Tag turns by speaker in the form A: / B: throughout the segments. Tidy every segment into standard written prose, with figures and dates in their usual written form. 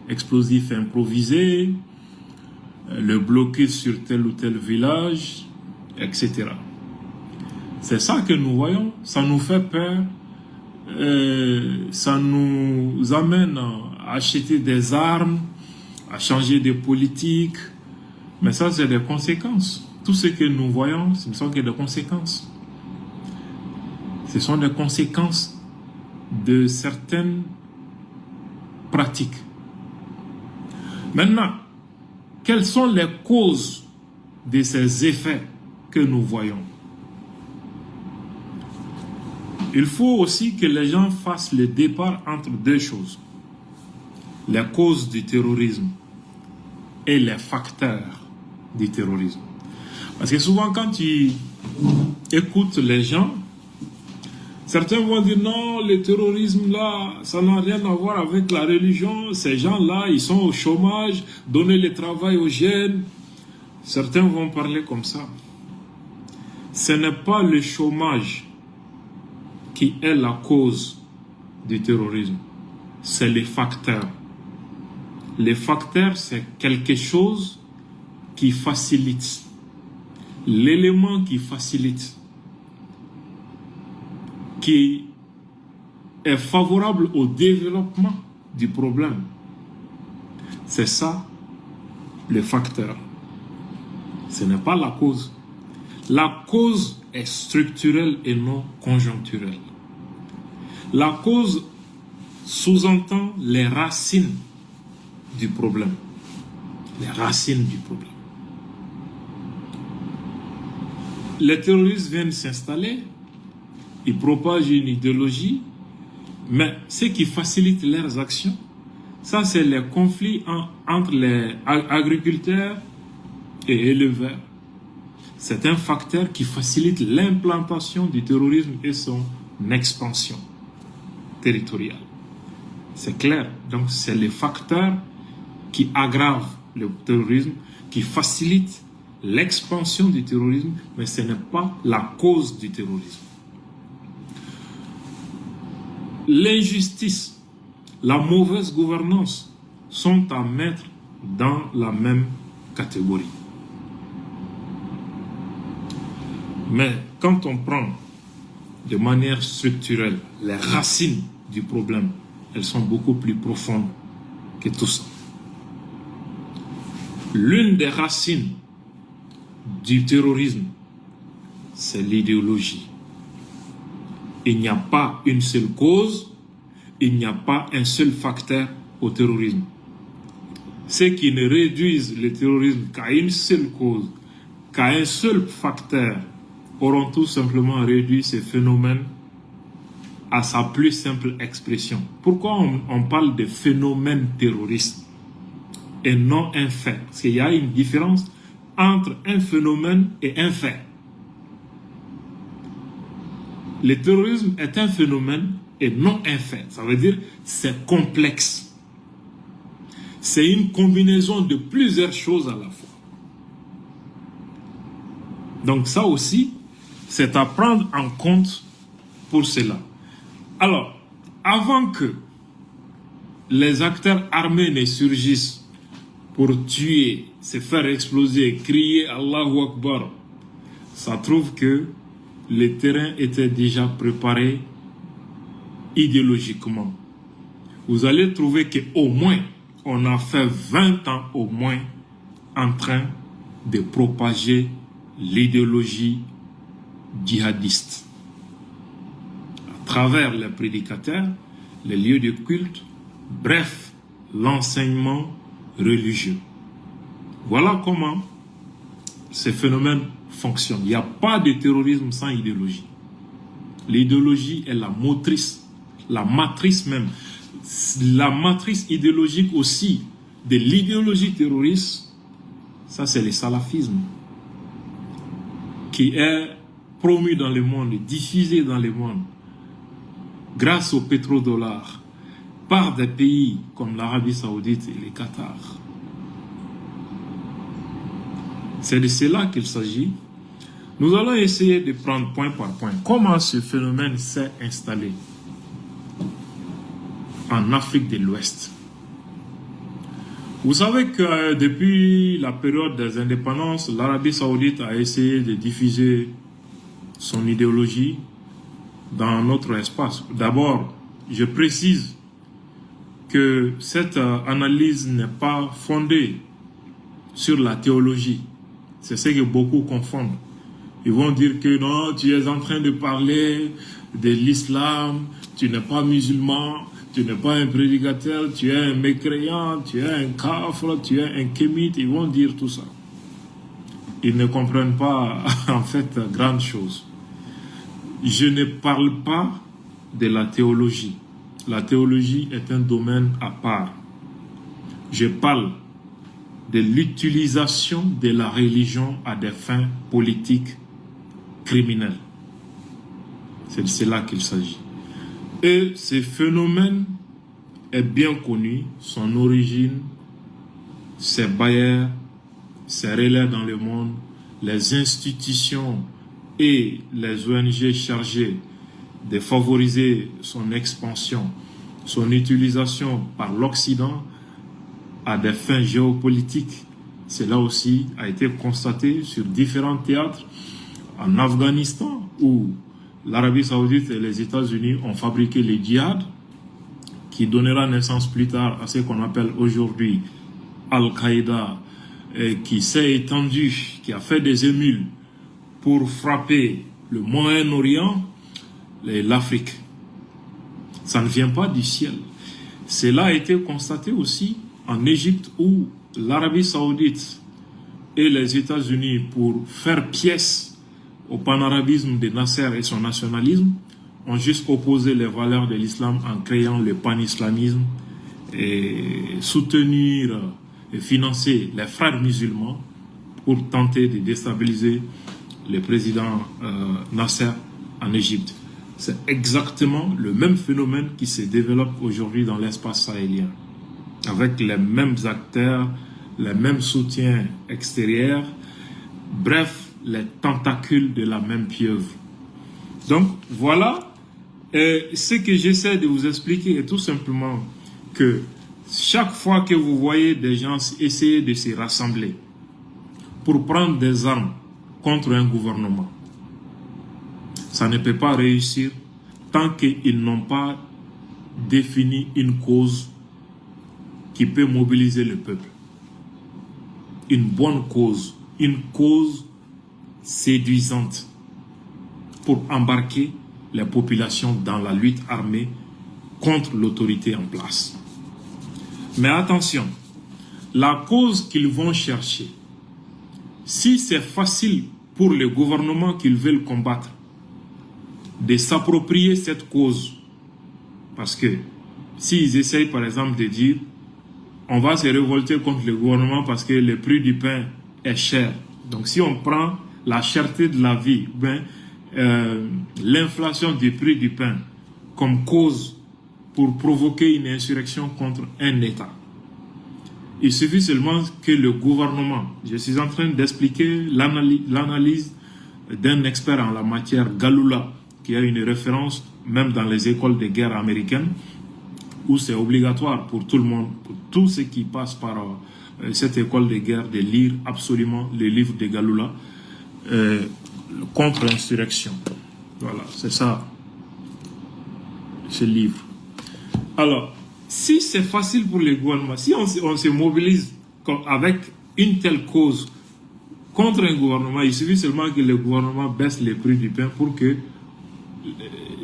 A: explosif improvisé, le blocus sur tel ou tel village, etc. C'est ça que nous voyons, ça nous fait peur, ça nous amène à acheter des armes, à changer de politique, mais ça c'est des conséquences. Tout ce que nous voyons, ce ne sont que des conséquences. Ce sont des conséquences de certaines pratiques. Maintenant, quelles sont les causes de ces effets que nous voyons? Il faut aussi que les gens fassent le départ entre deux choses. Les causes du terrorisme et les facteurs du terrorisme. Parce que souvent quand tu écoutes les gens, certains vont dire non, le terrorisme là, ça n'a rien à voir avec la religion. Ces gens-là, ils sont au chômage, donner le travail aux jeunes. Certains vont parler comme ça. Ce n'est pas le chômage qui est la cause du terrorisme. C'est les facteurs. Les facteurs, c'est quelque chose qui facilite. L'élément qui facilite, qui est favorable au développement du problème. C'est ça, le facteur. Ce n'est pas la cause. La cause est structurelle et non conjoncturelle. La cause sous-entend les racines du problème. Les racines du problème. Les terroristes viennent s'installer, ils propagent une idéologie, mais ce qui facilite leurs actions, ça c'est les conflits entre les agriculteurs et éleveurs. C'est un facteur qui facilite l'implantation du terrorisme et son expansion territoriale. C'est clair. Donc c'est les facteurs qui aggravent le terrorisme, qui facilitent l'expansion du terrorisme, mais ce n'est pas la cause du terrorisme. L'injustice, la mauvaise gouvernance sont à mettre dans la même catégorie. Mais quand on prend de manière structurelle les racines du problème, elles sont beaucoup plus profondes que tout ça. L'une des racines du terrorisme, c'est l'idéologie. Il n'y a pas une seule cause, il n'y a pas un seul facteur au terrorisme. Ceux qui ne réduisent le terrorisme qu'à une seule cause, qu'à un seul facteur, auront tout simplement réduit ce phénomène à sa plus simple expression. Pourquoi on parle de phénomène terroriste et non un fait? Parce qu'il y a une différence entre un phénomène et un fait. Le terrorisme est un phénomène et non un fait. Ça veut dire c'est complexe. C'est une combinaison de plusieurs choses à la fois. Donc ça aussi, c'est à prendre en compte pour cela. Alors, avant que les acteurs armés ne surgissent pour tuer, se faire exploser, crier Allahu Akbar, ça trouve que le terrain était déjà préparé idéologiquement. Vous allez trouver qu'au moins, on a fait 20 ans au moins en train de propager l'idéologie djihadiste. À travers les prédicateurs, les lieux de culte, bref, l'enseignement religieux. Voilà comment ces phénomènes fonctionnent. Il n'y a pas de terrorisme sans idéologie. L'idéologie est la motrice, la matrice même. La matrice idéologique aussi de l'idéologie terroriste, ça c'est le salafisme, qui est promu dans le monde, diffusé dans le monde, grâce au pétrodollar, par des pays comme l'Arabie Saoudite et le Qatar. C'est de cela qu'il s'agit. Nous allons essayer de prendre point par point comment ce phénomène s'est installé en Afrique de l'Ouest. Vous savez que depuis la période des indépendances, l'Arabie Saoudite a essayé de diffuser son idéologie dans notre espace. D'abord, je précise que cette analyse n'est pas fondée sur la théologie. C'est ce que beaucoup confondent. Ils vont dire que non, tu es en train de parler de l'islam, tu n'es pas musulman, tu n'es pas un prédicateur, tu es un mécréant, tu es un kafir, tu es un kémite. Ils vont dire tout ça. Ils ne comprennent pas en fait grande chose. Je ne parle pas de la théologie. La théologie est un domaine à part. Je parle de l'utilisation de la religion à des fins politiques criminelles. C'est de cela qu'il s'agit. Et ce phénomène est bien connu, son origine, ses bailleurs, ses relais dans le monde, les institutions et les ONG chargées de favoriser son expansion, son utilisation par l'Occident à des fins géopolitiques. Cela aussi a été constaté sur différents théâtres, en Afghanistan, où l'Arabie Saoudite et les États-Unis ont fabriqué le djihad, qui donnera naissance plus tard à ce qu'on appelle aujourd'hui Al-Qaïda, qui s'est étendu, qui a fait des émules pour frapper le Moyen-Orient et l'Afrique. Ça ne vient pas du ciel. Cela a été constaté aussi en Égypte, où l'Arabie Saoudite et les États-Unis, pour faire pièce au panarabisme de Nasser et son nationalisme, ont juste opposé les valeurs de l'islam en créant le panislamisme et soutenir et financer les frères musulmans pour tenter de déstabiliser le président Nasser en Égypte. C'est exactement le même phénomène qui se développe aujourd'hui dans l'espace sahélien, avec les mêmes acteurs, les mêmes soutiens extérieurs, bref, les tentacules de la même pieuvre. Donc, voilà, ce que j'essaie de vous expliquer est tout simplement que chaque fois que vous voyez des gens essayer de se rassembler pour prendre des armes contre un gouvernement, ça ne peut pas réussir tant qu'ils n'ont pas défini une cause qui peut mobiliser le peuple. Une bonne cause, une cause séduisante pour embarquer les populations dans la lutte armée contre l'autorité en place. Mais attention, la cause qu'ils vont chercher, si c'est facile pour le gouvernement qu'ils veulent combattre de s'approprier cette cause, parce que s'ils essayent par exemple de dire on va se révolter contre le gouvernement parce que le prix du pain est cher. Donc si on prend la cherté de la vie, l'inflation du prix du pain comme cause pour provoquer une insurrection contre un État, il suffit seulement que le gouvernement, je suis en train d'expliquer l'analyse d'un expert en la matière, Galula, qui a une référence même dans les écoles de guerre américaines, où c'est obligatoire pour tout le monde, pour tous ceux qui passent par cette école de guerre, de lire absolument le livre de Galula, contre l'insurrection. Voilà, c'est ça, ce livre. Alors, si c'est facile pour les gouvernements, si on se mobilise avec une telle cause contre un gouvernement, il suffit seulement que le gouvernement baisse les prix du pain pour que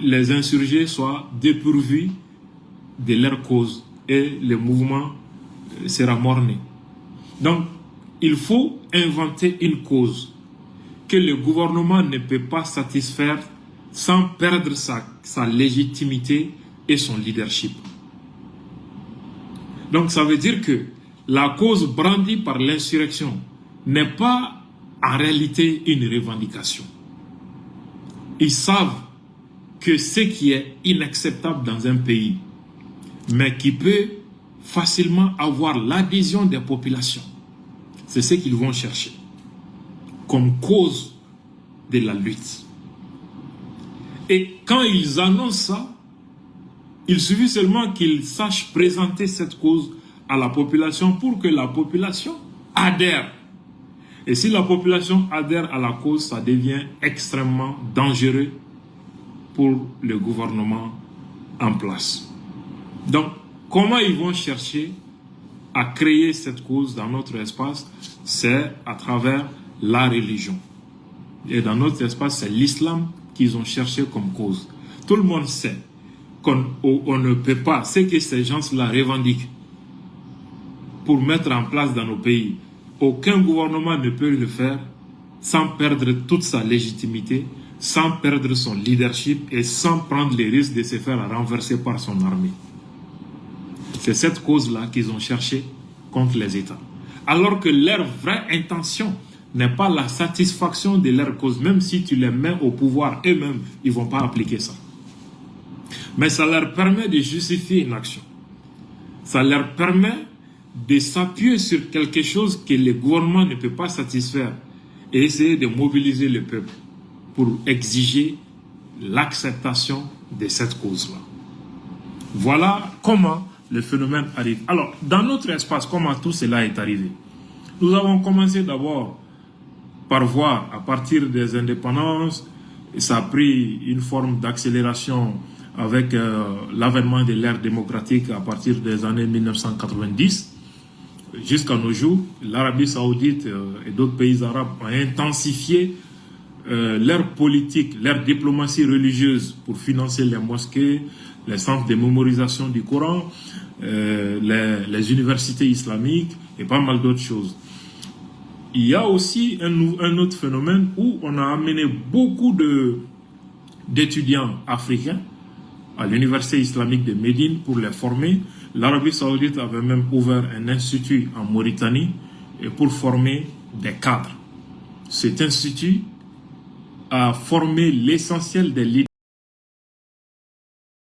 A: les insurgés soient dépourvus de leur cause et le mouvement sera mort-né. Donc, il faut inventer une cause que le gouvernement ne peut pas satisfaire sans perdre sa légitimité et son leadership. Donc, ça veut dire que la cause brandie par l'insurrection n'est pas en réalité une revendication. Ils savent que ce qui est inacceptable dans un pays, mais qui peut facilement avoir l'adhésion des populations, c'est ce qu'ils vont chercher comme cause de la lutte. Et quand ils annoncent ça, il suffit seulement qu'ils sachent présenter cette cause à la population pour que la population adhère. Et si la population adhère à la cause, ça devient extrêmement dangereux pour le gouvernement en place. Donc, comment ils vont chercher à créer cette cause dans notre espace? C'est à travers la religion. Et dans notre espace, c'est l'islam qu'ils ont cherché comme cause. Tout le monde sait qu'on ne peut pas, ce que ces gens-là revendiquent pour mettre en place dans nos pays. Aucun gouvernement ne peut le faire sans perdre toute sa légitimité, sans perdre son leadership et sans prendre les risques de se faire renverser par son armée. C'est cette cause-là qu'ils ont cherché contre les États. Alors que leur vraie intention n'est pas la satisfaction de leur cause. Même si tu les mets au pouvoir, eux-mêmes, ils ne vont pas appliquer ça. Mais ça leur permet de justifier une action. Ça leur permet de s'appuyer sur quelque chose que le gouvernement ne peut pas satisfaire et essayer de mobiliser le peuple pour exiger l'acceptation de cette cause-là. Voilà comment le phénomène arrive. Alors, dans notre espace, comment tout cela est arrivé? Nous avons commencé d'abord par voir, à partir des indépendances, et ça a pris une forme d'accélération avec l'avènement de l'ère démocratique à partir des années 1990. Jusqu'à nos jours, l'Arabie Saoudite et d'autres pays arabes ont intensifié leur politique, leur diplomatie religieuse pour financer les mosquées, les centres de mémorisation du Coran, les universités islamiques et pas mal d'autres choses. Il y a aussi un autre phénomène où on a amené beaucoup d'étudiants africains à l'université islamique de Médine pour les former. L'Arabie Saoudite avait même ouvert un institut en Mauritanie pour former des cadres. Cet institut a formé l'essentiel des leaders